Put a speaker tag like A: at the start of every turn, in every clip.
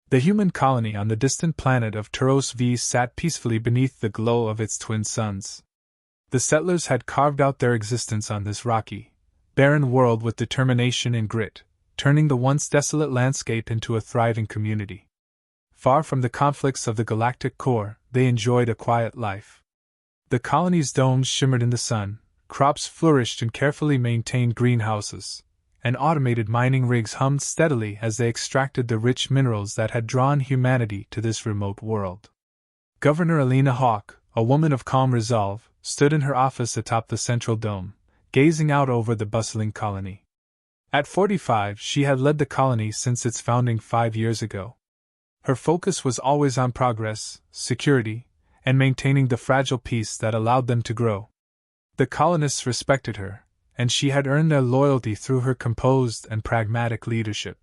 A: The human colony on the distant planet of Turos V sat peacefully beneath the glow of its twin suns. The settlers had carved out their existence on this rocky, barren world with determination and grit, turning the once desolate landscape into a thriving community. Far from the conflicts of the galactic core, they enjoyed a quiet life. The colony's domes shimmered in the sun, crops flourished in carefully maintained greenhouses, and automated mining rigs hummed steadily as they extracted the rich minerals that had drawn humanity to this remote world. Governor Alina Hawke, a woman of calm resolve, stood in her office atop the central dome, gazing out over the bustling colony. At 45, she had led the colony since its founding 5 years ago. Her focus was always on progress, security, and maintaining the fragile peace that allowed them to grow. The colonists respected her, and she had earned their loyalty through her composed and pragmatic leadership.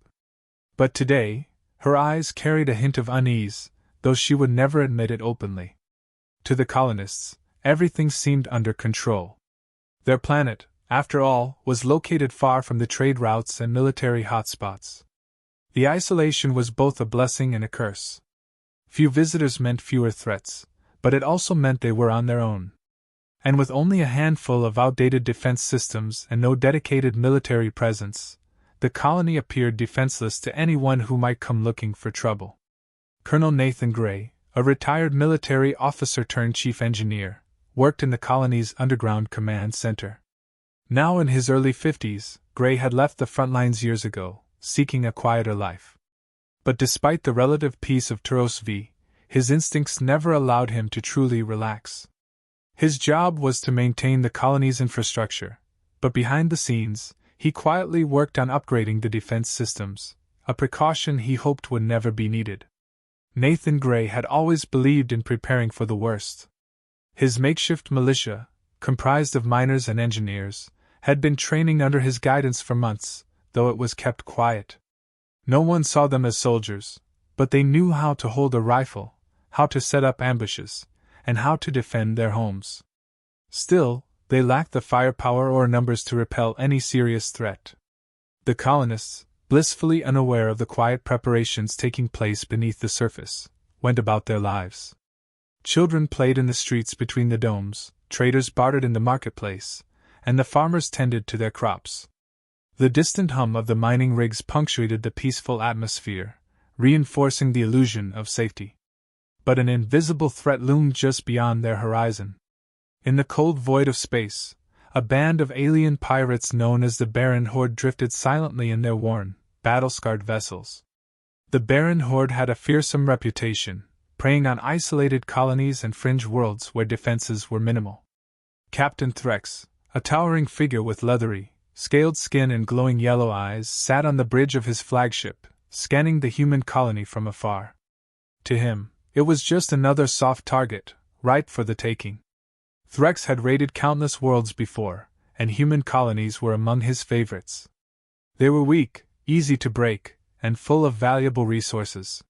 A: But today, her eyes carried a hint of unease, though she would never admit it openly. To the colonists, everything seemed under control. Their planet, after all, was located far from the trade routes and military hotspots. The isolation was both a blessing and a curse. Few visitors meant fewer threats, but it also meant they were on their own. And with only a handful of outdated defense systems and no dedicated military presence, the colony appeared defenseless to anyone who might come looking for trouble. Colonel Nathan Gray, a retired military officer turned chief engineer, worked in the colony's underground command center. Now in his early 50s, Gray had left the front lines years ago, seeking a quieter life. But despite the relative peace of Turos V, his instincts never allowed him to truly relax. His job was to maintain the colony's infrastructure, but behind the scenes, he quietly worked on upgrading the defense systems, a precaution he hoped would never be needed. Nathan Gray had always believed in preparing for the worst. His makeshift militia, comprised of miners and engineers, had been training under his guidance for months, though it was kept quiet. No one saw them as soldiers, but they knew how to hold a rifle, how to set up ambushes, and how to defend their homes. Still, they lacked the firepower or numbers to repel any serious threat. The colonists, blissfully unaware of the quiet preparations taking place beneath the surface, went about their lives. Children played in the streets between the domes, traders bartered in the marketplace, and the farmers tended to their crops. The distant hum of the mining rigs punctuated the peaceful atmosphere, reinforcing the illusion of safety. But an invisible threat loomed just beyond their horizon. In the cold void of space, a band of alien pirates known as the Baron Horde drifted silently in their worn, battle-scarred vessels. The Baron Horde had a fearsome reputation, preying on isolated colonies and fringe worlds where defenses were minimal. Captain Threx, a towering figure with leathery, scaled skin and glowing yellow eyes, sat on the bridge of his flagship, scanning the human colony from afar. To him, it was just another soft target, ripe for the taking. Threx had raided countless worlds before, and human colonies were among his favorites. They were weak, easy to break, and full of valuable resources.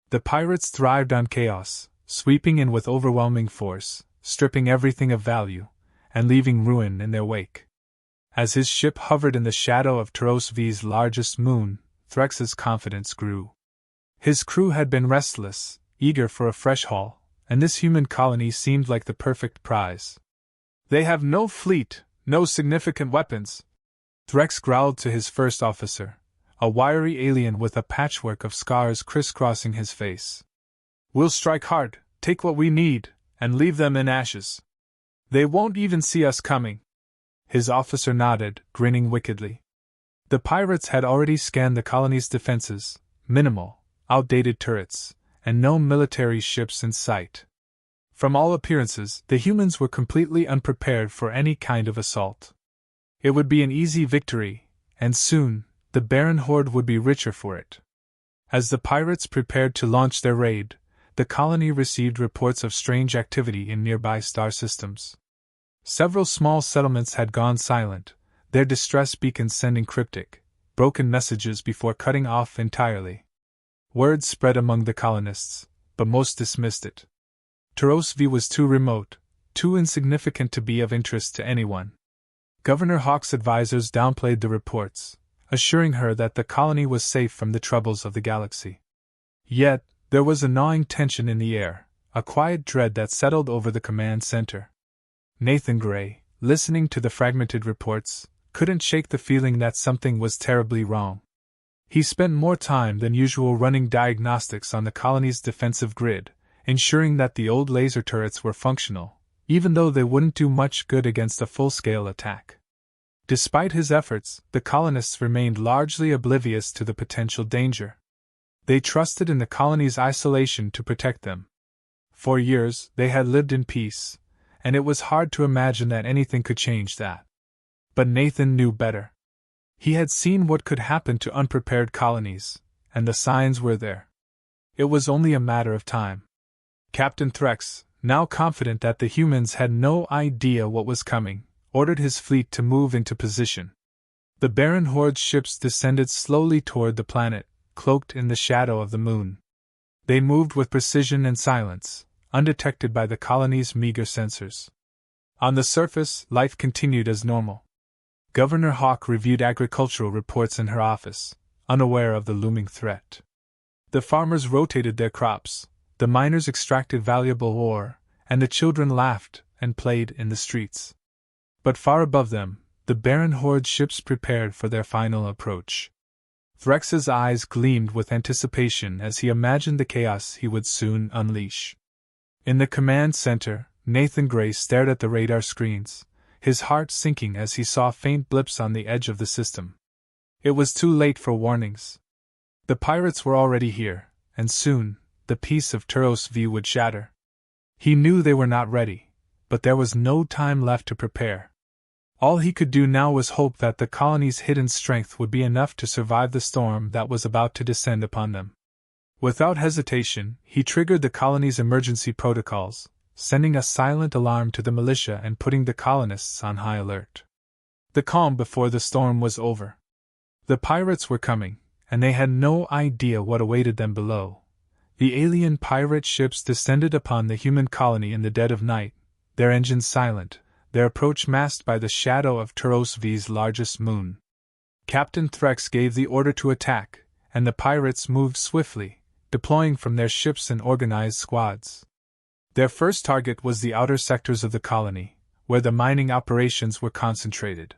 A: The pirates thrived on chaos, sweeping in with overwhelming force, stripping everything of value, and leaving ruin in their wake. As his ship hovered in the shadow of Turos V's largest moon, Threx's confidence grew. His crew had been restless, eager for a fresh haul, and this human colony seemed like the perfect prize. "They have no fleet, no significant weapons," Threx growled to his first officer, a wiry alien with a patchwork of scars crisscrossing his face. "We'll strike hard, take what we need, and leave them in ashes. They won't even see us coming." His officer nodded, grinning wickedly. The pirates had already scanned the colony's defenses, minimal, outdated turrets, and no military ships in sight. From all appearances, the humans were completely unprepared for any kind of assault. It would be an easy victory, and soon, the Baron Horde would be richer for it. As the pirates prepared to launch their raid, the colony received reports of strange activity in nearby star systems. Several small settlements had gone silent, their distress beacons sending cryptic, broken messages before cutting off entirely. Word spread among the colonists, but most dismissed it. Turos V was too remote, too insignificant to be of interest to anyone. Governor Hawke's advisors downplayed the reports, assuring her that the colony was safe from the troubles of the galaxy. Yet, there was a gnawing tension in the air, a quiet dread that settled over the command center. Nathan Gray, listening to the fragmented reports, couldn't shake the feeling that something was terribly wrong. He spent more time than usual running diagnostics on the colony's defensive grid, ensuring that the old laser turrets were functional, even though they wouldn't do much good against a full-scale attack. Despite his efforts, the colonists remained largely oblivious to the potential danger. They trusted in the colony's isolation to protect them. For years, they had lived in peace, and it was hard to imagine that anything could change that. But Nathan knew better. He had seen what could happen to unprepared colonies, and the signs were there. It was only a matter of time. Captain Threx, now confident that the humans had no idea what was coming, ordered his fleet to move into position. The barren horde ships descended slowly toward the planet, cloaked in the shadow of the moon. They moved with precision and silence, undetected by the colony's meager sensors. On the surface, life continued as normal. Governor Hawk reviewed agricultural reports in her office, unaware of the looming threat. The farmers rotated their crops, the miners extracted valuable ore, and the children laughed and played in the streets. But far above them, the barren horde ships prepared for their final approach. Threx's eyes gleamed with anticipation as he imagined the chaos he would soon unleash. In the command center, Nathan Gray stared at the radar screens, his heart sinking as he saw faint blips on the edge of the system. It was too late for warnings. The pirates were already here, and soon, the peace of Turos V would shatter. He knew they were not ready, but there was no time left to prepare. All he could do now was hope that the colony's hidden strength would be enough to survive the storm that was about to descend upon them. Without hesitation, he triggered the colony's emergency protocols, sending a silent alarm to the militia and putting the colonists on high alert. The calm before the storm was over. The pirates were coming, and they had no idea what awaited them below. The alien pirate ships descended upon the human colony in the dead of night, their engines silent, their approach masked by the shadow of Turos V's largest moon. Captain Threx gave the order to attack, and the pirates moved swiftly, deploying from their ships in organized squads. Their first target was the outer sectors of the colony, where the mining operations were concentrated.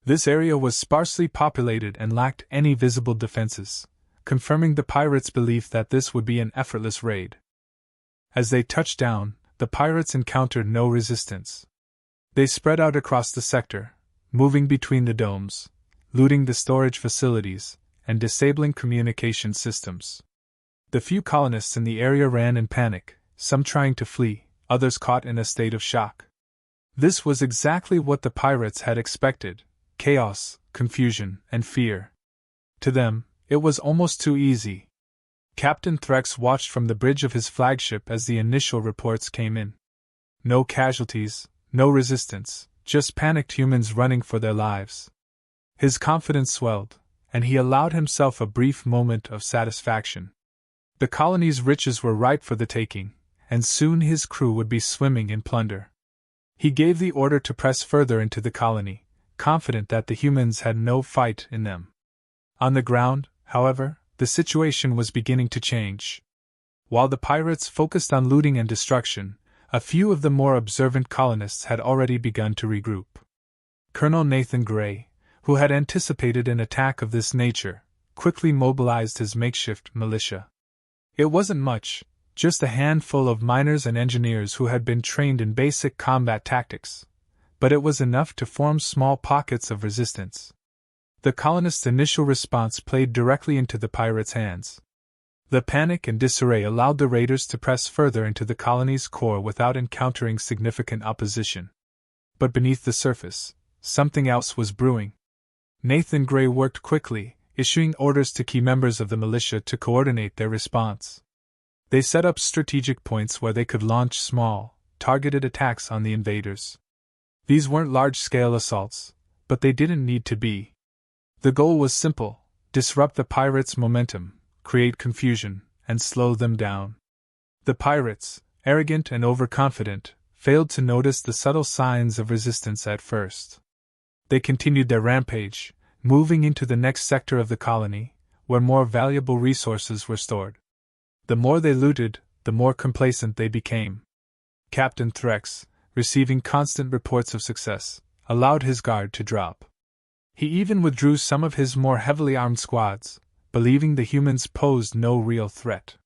A: This area was sparsely populated and lacked any visible defenses, confirming the pirates' belief that this would be an effortless raid. As they touched down, the pirates encountered no resistance. They spread out across the sector, moving between the domes, looting the storage facilities, and disabling communication systems. The few colonists in the area ran in panic, some trying to flee, others caught in a state of shock. This was exactly what the pirates had expected: chaos, confusion, and fear. To them, it was almost too easy. Captain Threx watched from the bridge of his flagship as the initial reports came in. No casualties, no resistance, just panicked humans running for their lives. His confidence swelled, and he allowed himself a brief moment of satisfaction. The colony's riches were ripe for the taking, and soon his crew would be swimming in plunder. He gave the order to press further into the colony, confident that the humans had no fight in them. On the ground, however, the situation was beginning to change. While the pirates focused on looting and destruction, a few of the more observant colonists had already begun to regroup. Colonel Nathan Gray, who had anticipated an attack of this nature, quickly mobilized his makeshift militia. It wasn't much, just a handful of miners and engineers who had been trained in basic combat tactics, but it was enough to form small pockets of resistance. The colonists' initial response played directly into the pirates' hands. The panic and disarray allowed the raiders to press further into the colony's core without encountering significant opposition. But beneath the surface, something else was brewing. Nathan Gray worked quickly, issuing orders to key members of the militia to coordinate their response. They set up strategic points where they could launch small, targeted attacks on the invaders. These weren't large-scale assaults, but they didn't need to be. The goal was simple: disrupt the pirates' momentum, create confusion, and slow them down. The pirates, arrogant and overconfident, failed to notice the subtle signs of resistance at first. They continued their rampage, moving into the next sector of the colony, where more valuable resources were stored. The more they looted, the more complacent they became. Captain Threx, receiving constant reports of success, allowed his guard to drop. He even withdrew some of his more heavily armed squads, believing the humans posed no real threat.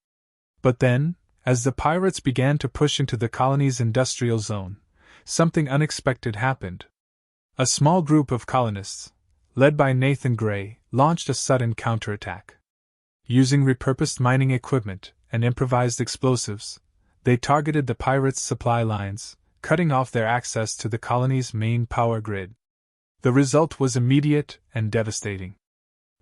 A: But then, as the pirates began to push into the colony's industrial zone, something unexpected happened. A small group of colonists, led by Nathan Gray, launched a sudden counterattack. Using repurposed mining equipment and improvised explosives, they targeted the pirates' supply lines, cutting off their access to the colony's main power grid. The result was immediate and devastating.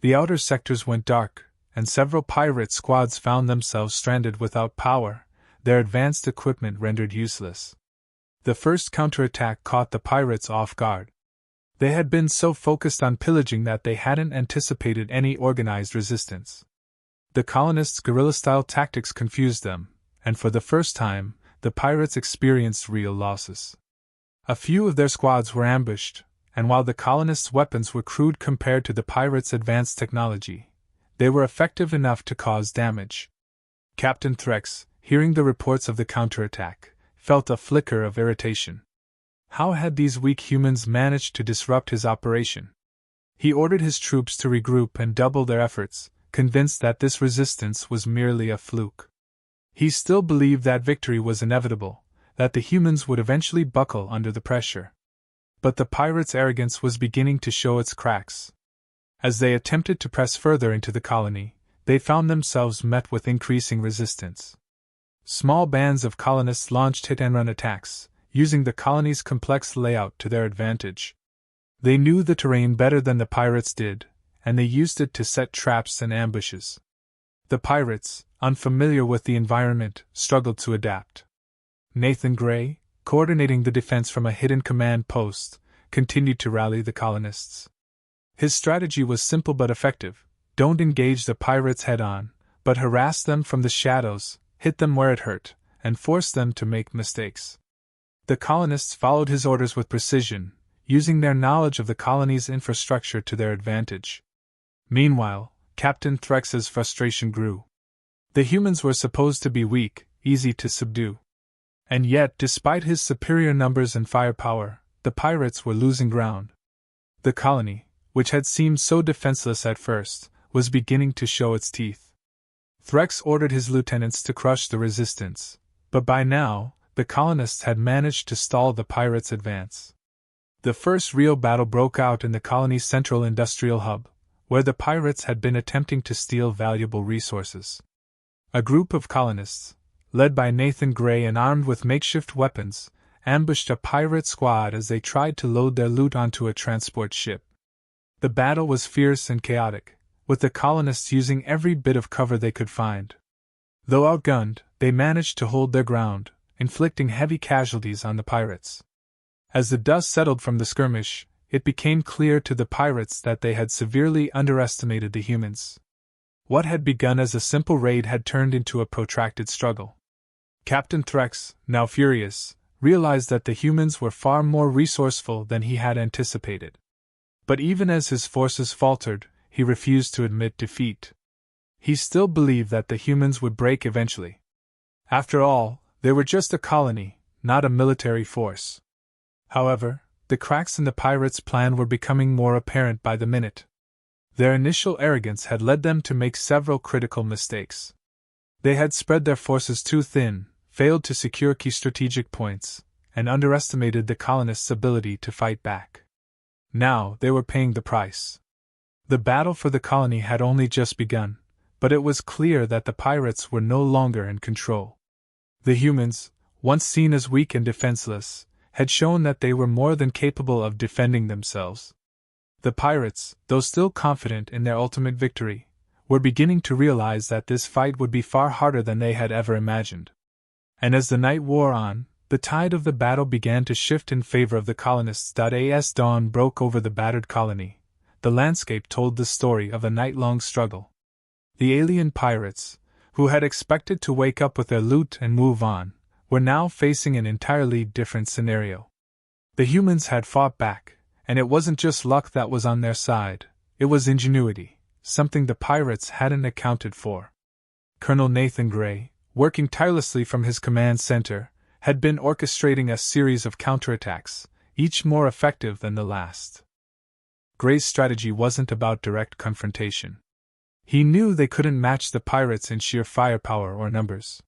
A: The outer sectors went dark, and several pirate squads found themselves stranded without power, their advanced equipment rendered useless. The first counterattack caught the pirates off guard. They had been so focused on pillaging that they hadn't anticipated any organized resistance. The colonists' guerrilla-style tactics confused them, and for the first time, the pirates experienced real losses. A few of their squads were ambushed, and while the colonists' weapons were crude compared to the pirates' advanced technology, they were effective enough to cause damage. Captain Threx, hearing the reports of the counterattack, felt a flicker of irritation. How had these weak humans managed to disrupt his operation? He ordered his troops to regroup and double their efforts, convinced that this resistance was merely a fluke. He still believed that victory was inevitable, that the humans would eventually buckle under the pressure. But the pirates' arrogance was beginning to show its cracks. As they attempted to press further into the colony, they found themselves met with increasing resistance. Small bands of colonists launched hit-and-run attacks, using the colony's complex layout to their advantage. They knew the terrain better than the pirates did, and they used it to set traps and ambushes. The pirates, unfamiliar with the environment, struggled to adapt. Nathan Gray, coordinating the defense from a hidden command post, continued to rally the colonists. His strategy was simple but effective: don't engage the pirates head-on, but harass them from the shadows, hit them where it hurt, and force them to make mistakes. The colonists followed his orders with precision, using their knowledge of the colony's infrastructure to their advantage. Meanwhile, Captain Threx's frustration grew. The humans were supposed to be weak, easy to subdue. And yet, despite his superior numbers and firepower, the pirates were losing ground. The colony, which had seemed so defenseless at first, was beginning to show its teeth. Threx ordered his lieutenants to crush the resistance, but by now, the colonists had managed to stall the pirates' advance. The first real battle broke out in the colony's central industrial hub, where the pirates had been attempting to steal valuable resources. A group of colonists, led by Nathan Gray and armed with makeshift weapons, ambushed a pirate squad as they tried to load their loot onto a transport ship. The battle was fierce and chaotic, with the colonists using every bit of cover they could find. Though outgunned, they managed to hold their ground, inflicting heavy casualties on the pirates. As the dust settled from the skirmish, it became clear to the pirates that they had severely underestimated the humans. What had begun as a simple raid had turned into a protracted struggle. Captain Threx, now furious, realized that the humans were far more resourceful than he had anticipated. But even as his forces faltered, he refused to admit defeat. He still believed that the humans would break eventually. After all, they were just a colony, not a military force. However, the cracks in the pirates' plan were becoming more apparent by the minute. Their initial arrogance had led them to make several critical mistakes. They had spread their forces too thin, failed to secure key strategic points, and underestimated the colonists' ability to fight back. Now they were paying the price. The battle for the colony had only just begun, but it was clear that the pirates were no longer in control. The humans, once seen as weak and defenseless, had shown that they were more than capable of defending themselves. The pirates, though still confident in their ultimate victory, were beginning to realize that this fight would be far harder than they had ever imagined. And as the night wore on, the tide of the battle began to shift in favor of the colonists. As dawn broke over the battered colony, the landscape told the story of a night-long struggle. The alien pirates, who had expected to wake up with their loot and move on, were now facing an entirely different scenario. The humans had fought back, and it wasn't just luck that was on their side, it was ingenuity, something the pirates hadn't accounted for. Colonel Nathan Gray, working tirelessly from his command center, had been orchestrating a series of counterattacks, each more effective than the last. Gray's strategy wasn't about direct confrontation. He knew they couldn't match the pirates in sheer firepower or numbers.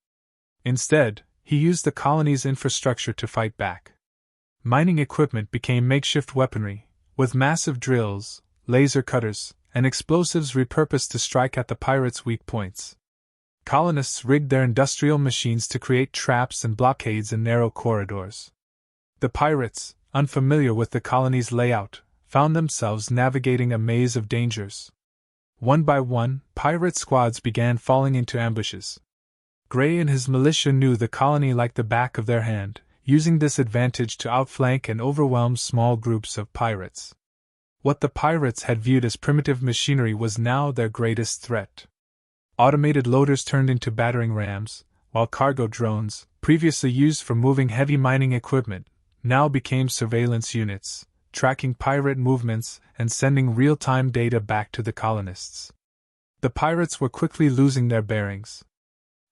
A: Instead, he used the colony's infrastructure to fight back. Mining equipment became makeshift weaponry, with massive drills, laser cutters, and explosives repurposed to strike at the pirates' weak points. Colonists rigged their industrial machines to create traps and blockades in narrow corridors. The pirates, unfamiliar with the colony's layout, found themselves navigating a maze of dangers. One by one, pirate squads began falling into ambushes. Gray and his militia knew the colony like the back of their hand, using this advantage to outflank and overwhelm small groups of pirates. What the pirates had viewed as primitive machinery was now their greatest threat. Automated loaders turned into battering rams, while cargo drones, previously used for moving heavy mining equipment, now became surveillance units, tracking pirate movements and sending real-time data back to the colonists. The pirates were quickly losing their bearings.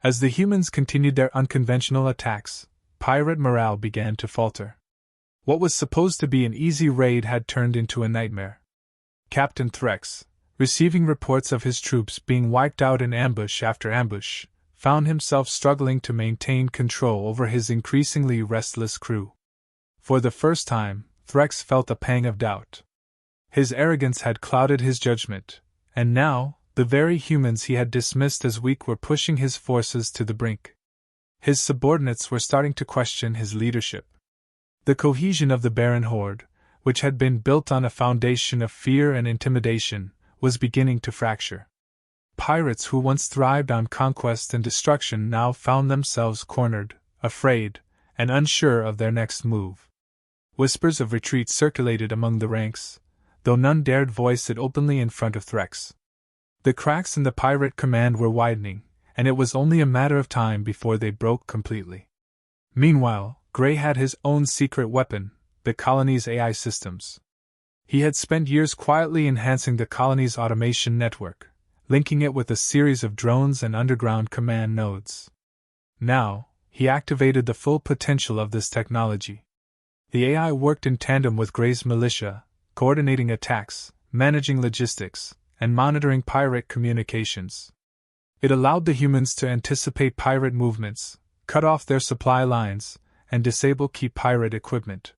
A: As the humans continued their unconventional attacks, pirate morale began to falter. What was supposed to be an easy raid had turned into a nightmare. Captain Threx, receiving reports of his troops being wiped out in ambush after ambush, found himself struggling to maintain control over his increasingly restless crew. For the first time, Threx felt a pang of doubt. His arrogance had clouded his judgment, and now, the very humans he had dismissed as weak were pushing his forces to the brink. His subordinates were starting to question his leadership. The cohesion of the barren horde, which had been built on a foundation of fear and intimidation, was beginning to fracture. Pirates who once thrived on conquest and destruction now found themselves cornered, afraid, and unsure of their next move. Whispers of retreat circulated among the ranks, though none dared voice it openly in front of Threx. The cracks in the pirate command were widening, and it was only a matter of time before they broke completely. Meanwhile, Gray had his own secret weapon, the colony's AI systems. He had spent years quietly enhancing the colony's automation network, linking it with a series of drones and underground command nodes. Now, he activated the full potential of this technology. The AI worked in tandem with Gray's militia, coordinating attacks, managing logistics, and monitoring pirate communications. It allowed the humans to anticipate pirate movements, cut off their supply lines, and disable key pirate equipment.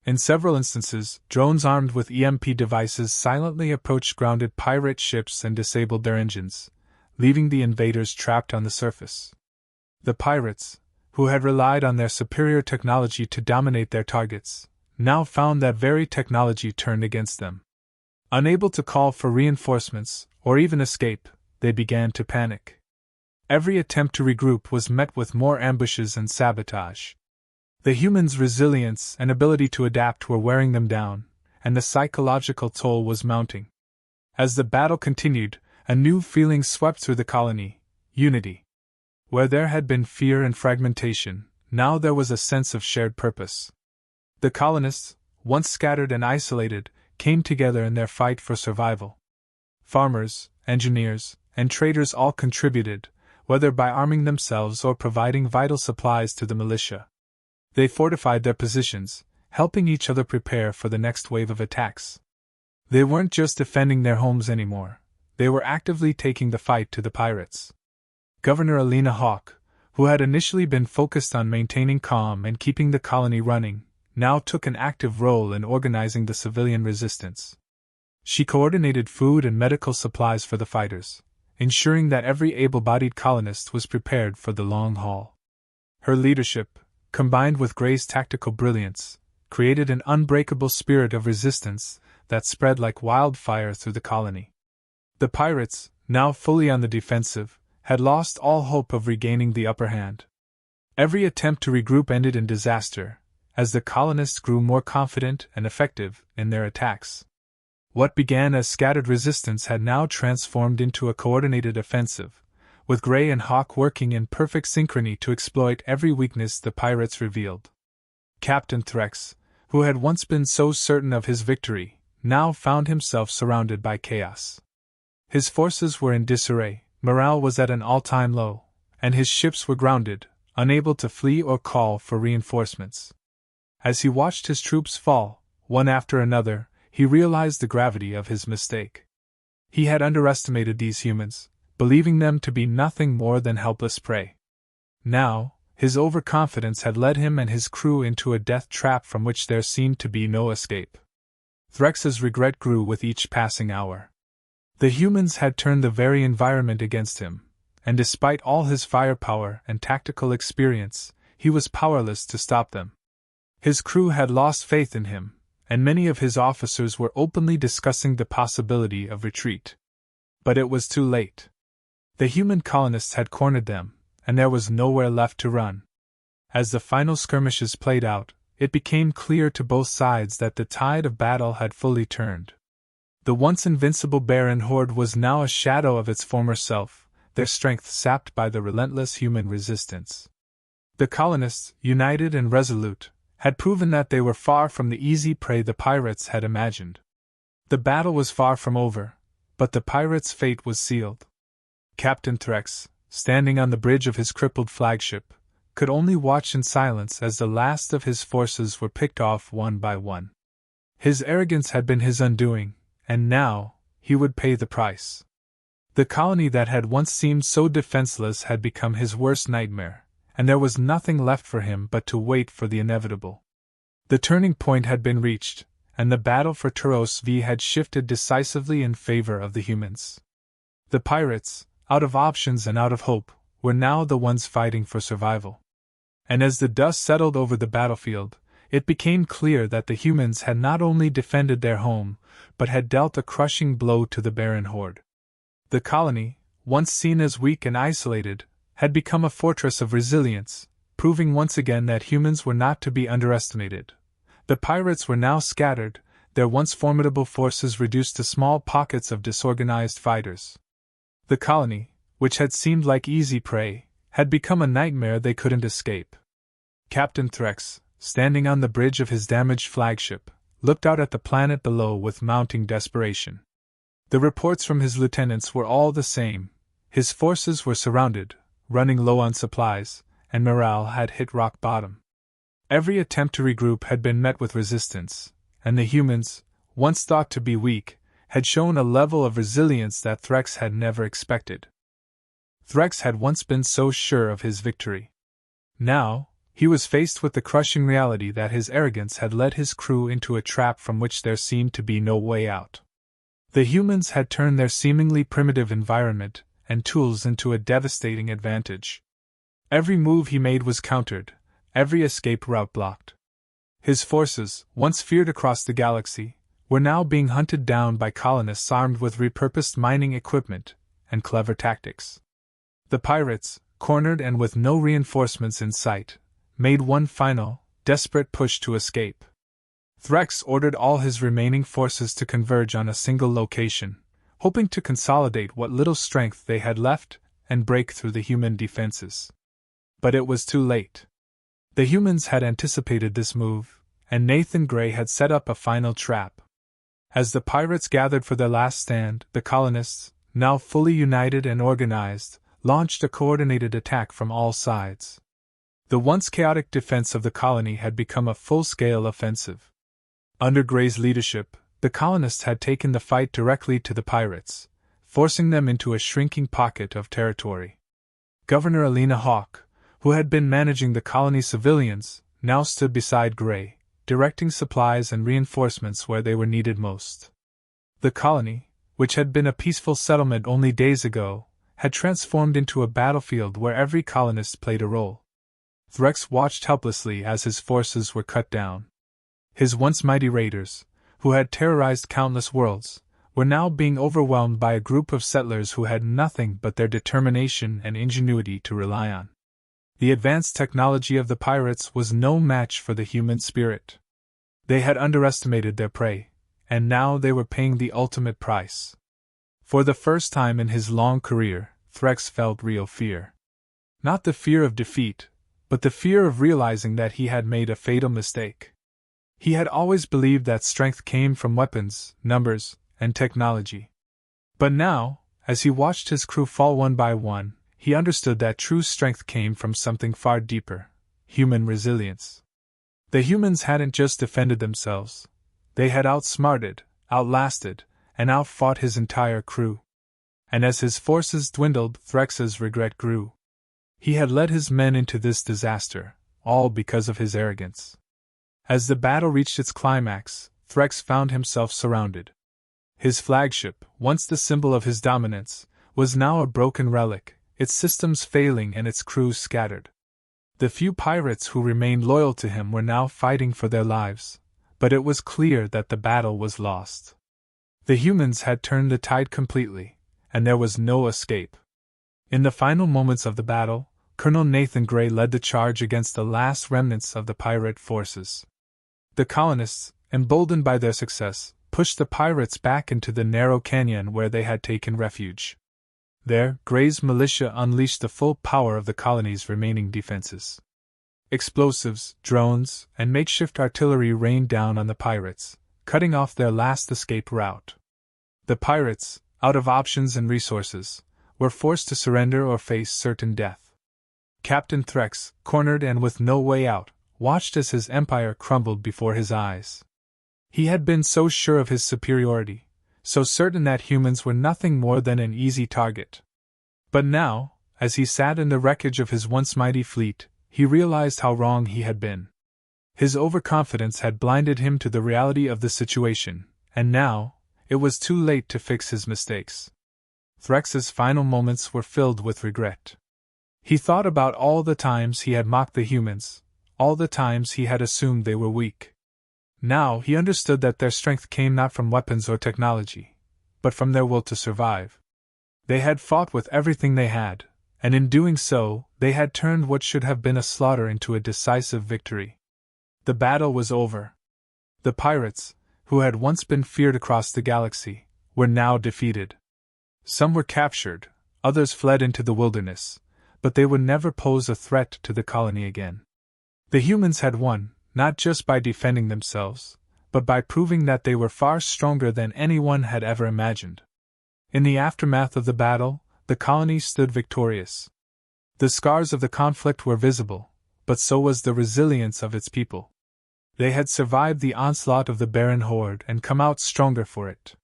A: In several instances, drones armed with EMP devices silently approached grounded pirate ships and disabled their engines, leaving the invaders trapped on the surface. The pirates, who had relied on their superior technology to dominate their targets, now found that very technology turned against them. Unable to call for reinforcements, or even escape, they began to panic. Every attempt to regroup was met with more ambushes and sabotage. The humans' resilience and ability to adapt were wearing them down, and the psychological toll was mounting. As the battle continued, a new feeling swept through the colony: unity. Where there had been fear and fragmentation, now there was a sense of shared purpose. The colonists, once scattered and isolated, came together in their fight for survival. Farmers, engineers, and traders all contributed, whether by arming themselves or providing vital supplies to the militia. They fortified their positions, helping each other prepare for the next wave of attacks. They weren't just defending their homes anymore, they were actively taking the fight to the pirates. Governor Alina Hawke, who had initially been focused on maintaining calm and keeping the colony running, now took an active role in organizing the civilian resistance. She coordinated food and medical supplies for the fighters, ensuring that every able-bodied colonist was prepared for the long haul. Her leadership, combined with Gray's tactical brilliance, created an unbreakable spirit of resistance that spread like wildfire through the colony. The pirates, now fully on the defensive, had lost all hope of regaining the upper hand. Every attempt to regroup ended in disaster, as the colonists grew more confident and effective in their attacks. What began as scattered resistance had now transformed into a coordinated offensive, with Gray and Hawke working in perfect synchrony to exploit every weakness the pirates revealed. Captain Threx, who had once been so certain of his victory, now found himself surrounded by chaos. His forces were in disarray, morale was at an all-time low, and his ships were grounded, unable to flee or call for reinforcements. As he watched his troops fall, one after another, he realized the gravity of his mistake. He had underestimated these humans, believing them to be nothing more than helpless prey. Now, his overconfidence had led him and his crew into a death trap from which there seemed to be no escape. Threx's regret grew with each passing hour. The humans had turned the very environment against him, and despite all his firepower and tactical experience, he was powerless to stop them. His crew had lost faith in him, and many of his officers were openly discussing the possibility of retreat. But it was too late. The human colonists had cornered them, and there was nowhere left to run. As the final skirmishes played out, it became clear to both sides that the tide of battle had fully turned. The once invincible Baron horde was now a shadow of its former self, their strength sapped by the relentless human resistance. The colonists, united and resolute, had proven that they were far from the easy prey the pirates had imagined. The battle was far from over, but the pirates' fate was sealed. Captain Threx, standing on the bridge of his crippled flagship, could only watch in silence as the last of his forces were picked off one by one. His arrogance had been his undoing, and now he would pay the price. The colony that had once seemed so defenseless had become his worst nightmare, and there was nothing left for him but to wait for the inevitable. The turning point had been reached, and the battle for Taros V had shifted decisively in favor of the humans. The pirates, out of options and out of hope, were now the ones fighting for survival. And as the dust settled over the battlefield, it became clear that the humans had not only defended their home, but had dealt a crushing blow to the Baron horde. The colony, once seen as weak and isolated, had become a fortress of resilience, proving once again that humans were not to be underestimated. The pirates were now scattered, their once formidable forces reduced to small pockets of disorganized fighters. The colony, which had seemed like easy prey, had become a nightmare they couldn't escape. Captain Threx, standing on the bridge of his damaged flagship, looked out at the planet below with mounting desperation. The reports from his lieutenants were all the same. His forces were surrounded, running low on supplies, and morale had hit rock bottom. Every attempt to regroup had been met with resistance, and the humans, once thought to be weak, had shown a level of resilience that Threx had never expected. Threx had once been so sure of his victory. Now, he was faced with the crushing reality that his arrogance had led his crew into a trap from which there seemed to be no way out. The humans had turned their seemingly primitive environment and tools into a devastating advantage. Every move he made was countered, every escape route blocked. His forces, once feared across the galaxy, were now being hunted down by colonists armed with repurposed mining equipment and clever tactics. The pirates, cornered and with no reinforcements in sight, made one final, desperate push to escape. Threx ordered all his remaining forces to converge on a single location, hoping to consolidate what little strength they had left and break through the human defenses. But it was too late. The humans had anticipated this move, and Nathan Grey had set up a final trap. As the pirates gathered for their last stand, the colonists, now fully united and organized, launched a coordinated attack from all sides. The once chaotic defense of the colony had become a full-scale offensive. Under Grey's leadership, the colonists had taken the fight directly to the pirates, forcing them into a shrinking pocket of territory. Governor Alina Hawke, who had been managing the colony's civilians, now stood beside Grey, directing supplies and reinforcements where they were needed most. The colony, which had been a peaceful settlement only days ago, had transformed into a battlefield where every colonist played a role. Threx watched helplessly as his forces were cut down. His once mighty raiders, who had terrorized countless worlds, were now being overwhelmed by a group of settlers who had nothing but their determination and ingenuity to rely on. The advanced technology of the pirates was no match for the human spirit. They had underestimated their prey, and now they were paying the ultimate price. For the first time in his long career, Threx felt real fear. Not the fear of defeat, but the fear of realizing that he had made a fatal mistake. He had always believed that strength came from weapons, numbers, and technology. But now, as he watched his crew fall one by one, he understood that true strength came from something far deeper: human resilience. The humans hadn't just defended themselves. They had outsmarted, outlasted, and outfought his entire crew. And as his forces dwindled, Threx's regret grew. He had led his men into this disaster, all because of his arrogance. As the battle reached its climax, Threx found himself surrounded. His flagship, once the symbol of his dominance, was now a broken relic, its systems failing and its crews scattered. The few pirates who remained loyal to him were now fighting for their lives, but it was clear that the battle was lost. The humans had turned the tide completely, and there was no escape. In the final moments of the battle, Colonel Nathan Gray led the charge against the last remnants of the pirate forces. The colonists, emboldened by their success, pushed the pirates back into the narrow canyon where they had taken refuge. There, Gray's militia unleashed the full power of the colony's remaining defenses. Explosives, drones, and makeshift artillery rained down on the pirates, cutting off their last escape route. The pirates, out of options and resources, were forced to surrender or face certain death. Captain Threx, cornered and with no way out, watched as his empire crumbled before his eyes. He had been so sure of his superiority, so certain that humans were nothing more than an easy target. But now, as he sat in the wreckage of his once mighty fleet, he realized how wrong he had been. His overconfidence had blinded him to the reality of the situation, and now, it was too late to fix his mistakes. Threx's final moments were filled with regret. He thought about all the times he had mocked the humans, all the times he had assumed they were weak. Now he understood that their strength came not from weapons or technology, but from their will to survive. They had fought with everything they had, and in doing so, they had turned what should have been a slaughter into a decisive victory. The battle was over. The pirates, who had once been feared across the galaxy, were now defeated. Some were captured, others fled into the wilderness, but they would never pose a threat to the colony again. The humans had won, not just by defending themselves, but by proving that they were far stronger than anyone had ever imagined. In the aftermath of the battle, the colony stood victorious. The scars of the conflict were visible, but so was the resilience of its people. They had survived the onslaught of the barren horde and come out stronger for it.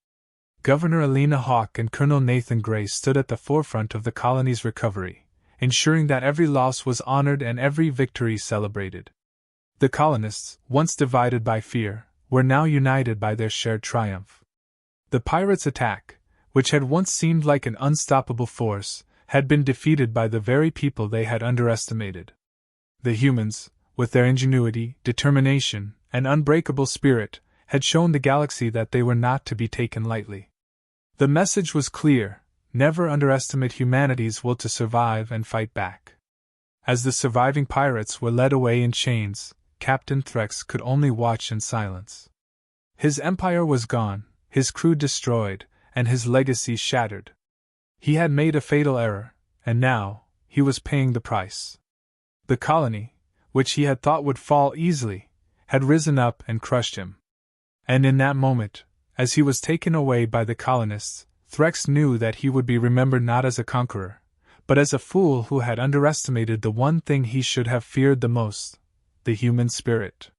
A: Governor Alina Hawke and Colonel Nathan Gray stood at the forefront of the colony's recovery, ensuring that every loss was honored and every victory celebrated. The colonists, once divided by fear, were now united by their shared triumph. The pirates' attack, which had once seemed like an unstoppable force, had been defeated by the very people they had underestimated. The humans, with their ingenuity, determination, and unbreakable spirit, had shown the galaxy that they were not to be taken lightly. The message was clear: never underestimate humanity's will to survive and fight back. As the surviving pirates were led away in chains, Captain Threx could only watch in silence. His empire was gone, his crew destroyed, and his legacy shattered. He had made a fatal error, and now, he was paying the price. The colony, which he had thought would fall easily, had risen up and crushed him. And in that moment, as he was taken away by the colonists, Threx knew that he would be remembered not as a conqueror, but as a fool who had underestimated the one thing he should have feared the most: the human spirit.